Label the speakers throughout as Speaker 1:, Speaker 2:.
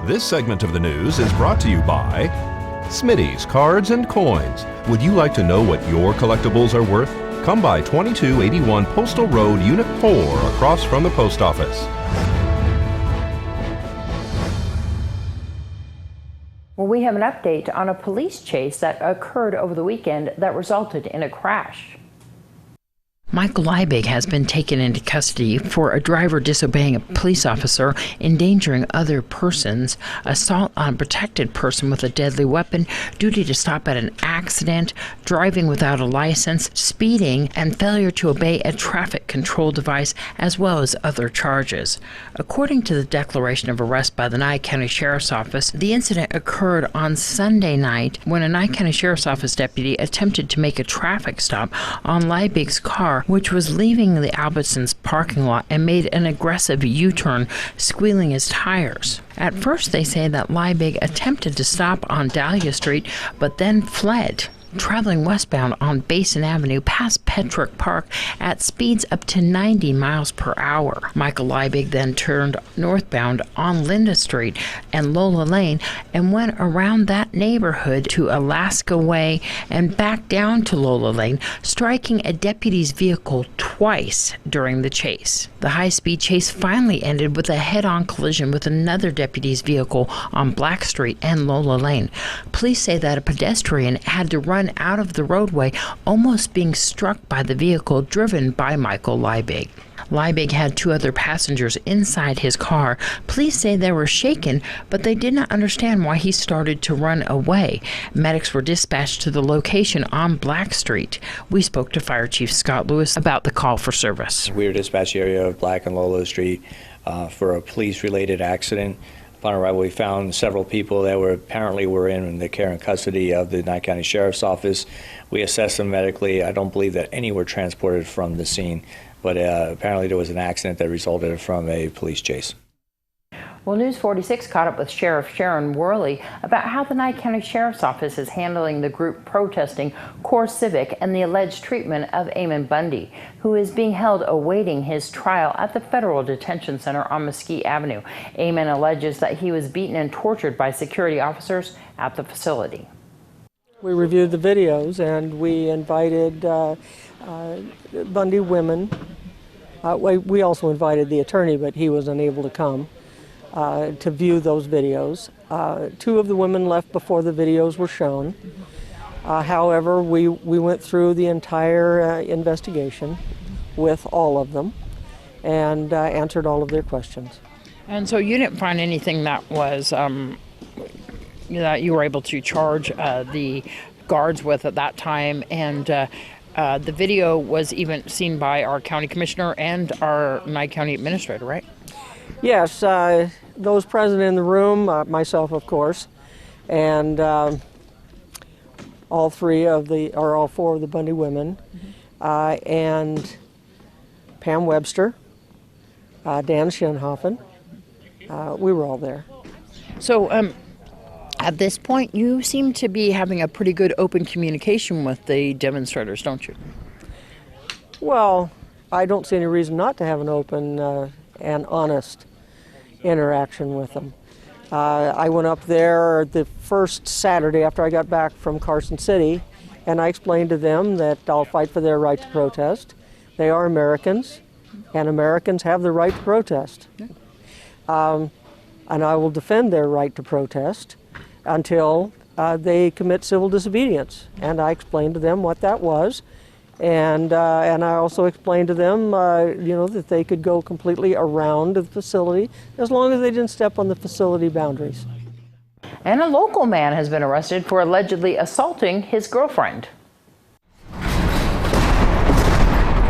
Speaker 1: This segment of the news is brought to you by Smitty's Cards and Coins. Would you like to know what your collectibles are worth? Come by 2281 Postal Road, Unit 4, across from the post office.
Speaker 2: Well, we have an update on a police chase that occurred over the weekend that resulted in a crash.
Speaker 3: Michael Liebig has been taken into custody for a driver disobeying a police officer, endangering other persons, assault on a protected person with a deadly weapon, duty to stop at an accident, driving without a license, speeding, and failure to obey a traffic control device, as well as other charges. According to the declaration of arrest by the Nye County Sheriff's Office, the incident occurred on Sunday night when a Nye County Sheriff's Office deputy attempted to make a traffic stop on Liebig's car, which was leaving the Albertsons parking lot, and made an aggressive U-turn, squealing his tires. At first, they say that Liebig attempted to stop on Dahlia Street, but then fled, traveling westbound on Basin Avenue past Petrick Park at speeds up to 90 miles per hour. Michael Liebig then turned northbound on Linda Street and Lola Lane and went around that neighborhood to Alaska Way and back down to Lola Lane, striking a deputy's vehicle twice during the chase. The high-speed chase finally ended with a head-on collision with another deputy's vehicle on Black Street and Lola Lane. Police say that a pedestrian had to run out of the roadway, almost being struck by the vehicle driven by Michael Liebig. Liebig had two other passengers inside his car. Police say they were shaken, but they did not understand why he started to run away. Medics were dispatched to the location on Black Street. We spoke to Fire Chief Scott Lewis about the call for service.
Speaker 4: We were dispatched to the area of Black and Lola Street for a police-related accident. Upon arrival, we found several people that apparently were in the care and custody of the Nye County Sheriff's Office. We assessed them medically. I don't believe that any were transported from the scene, but apparently there was an accident that resulted from a police chase.
Speaker 2: Well, News 46 caught up with Sheriff Sharon Wehrly about how the Nye County Sheriff's Office is handling the group protesting Core Civic and the alleged treatment of Ammon Bundy, who is being held awaiting his trial at the Federal Detention Center on Mesquite Avenue. Ammon alleges that he was beaten and tortured by security officers at the facility.
Speaker 5: We reviewed the videos and we invited Bundy women. We also invited the attorney, but he was unable to come. To view those videos. Two of the women left before the videos were shown. However, we went through the entire investigation with all of them and answered all of their questions.
Speaker 3: And so you didn't find anything that was that you were able to charge the guards with at that time, and the video was even seen by our county commissioner and our Nye County administrator, right?
Speaker 5: Yes, those present in the room, myself of course, and all four of the Bundy women, and Pam Webster, Dan Schenhoffen, we were all there.
Speaker 3: So at this point, you seem to be having a pretty good open communication with the demonstrators, don't you?
Speaker 5: Well, I don't see any reason not to have an open and honest interaction with them. I went up there the first Saturday after I got back from Carson City, and I explained to them that I'll fight for their right to protest. They are Americans, and Americans have the right to protest. And I will defend their right to protest until they commit civil disobedience. And I explained to them what that was. And I also explained to them, that they could go completely around the facility as long as they didn't step on the facility boundaries.
Speaker 2: And a local man has been arrested for allegedly assaulting his girlfriend.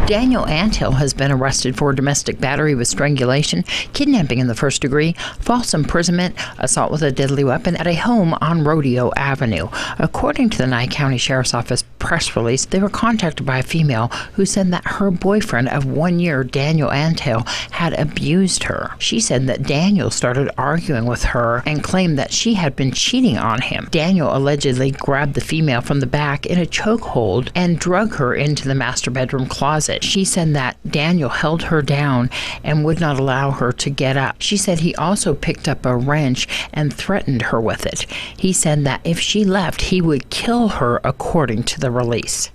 Speaker 3: Daniel Anto has been arrested for domestic battery with strangulation, kidnapping in the first degree, false imprisonment, assault with a deadly weapon at a home on Rodeo Avenue. According to the Nye County Sheriff's Office press release, they were contacted by a female who said that her boyfriend of 1 year, Daniel Anto, had abused her. She said that Daniel started arguing with her and claimed that she had been cheating on him. Daniel allegedly grabbed the female from the back in a chokehold and drug her into the master bedroom closet. She said that Daniel held her down and would not allow her to get up. She said he also picked up a wrench and threatened her with it. He said that if she left, he would kill her, according to the release.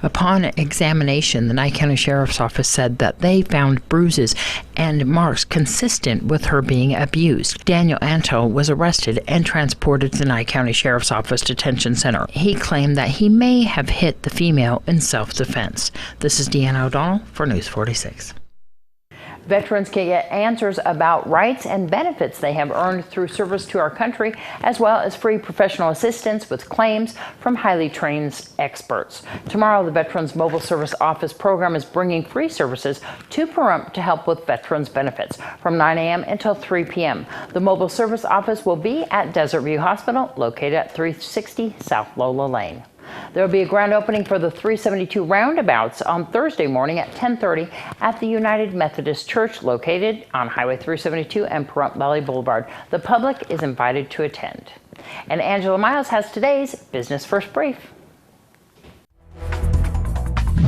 Speaker 3: Upon examination, the Nye County Sheriff's Office said that they found bruises and marks consistent with her being abused. Daniel Anto was arrested and transported to the Nye County Sheriff's Office Detention Center. He claimed that he may have hit the female in self-defense. This is Deanna ODonnell for News 46.
Speaker 2: Veterans can get answers about rights and benefits they have earned through service to our country, as well as free professional assistance with claims from highly trained experts. Tomorrow, the Veterans Mobile Service Office program is bringing free services to Pahrump to help with veterans benefits from 9 a.m. until 3 p.m. The Mobile Service Office will be at Desert View Hospital, located at 360 South Lola Lane. There will be a grand opening for the 372 roundabouts on Thursday morning at 10:30 at the United Methodist Church, located on Highway 372 and Pahrump Valley Boulevard. The public is invited to attend. And Angela Miles has today's Business First Brief.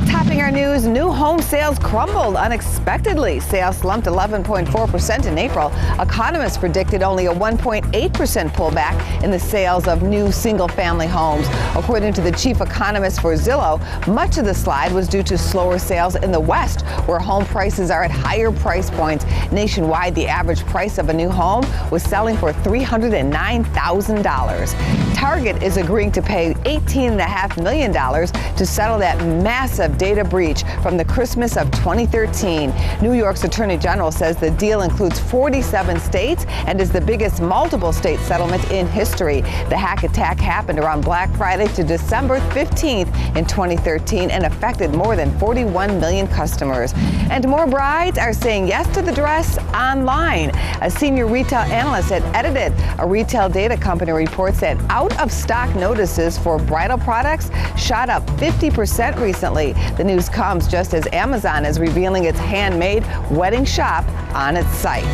Speaker 6: Topping our news, new home sales crumbled unexpectedly. Sales slumped 11.4% in April. Economists predicted only a 1.8% pullback in the sales of new single-family homes. According to the chief economist for Zillow, much of the slide was due to slower sales in the West, where home prices are at higher price points. Nationwide, the average price of a new home was selling for $309,000. Target is agreeing to pay $18.5 million to settle that massive data breach from the Christmas of 2013. New York's Attorney General says the deal includes 47 states and is the biggest multiple state settlement in history. The hack attack happened around Black Friday to December 15th in 2013 and affected more than 41 million customers. And more brides are saying yes to the dress online. A senior retail analyst at Edited, a retail data company, reports that out-of-stock notices for bridal products shot up 50% recently. The news comes just as Amazon is revealing its handmade wedding shop on its site.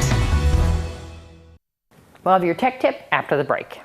Speaker 2: We'll have your tech tip after the break.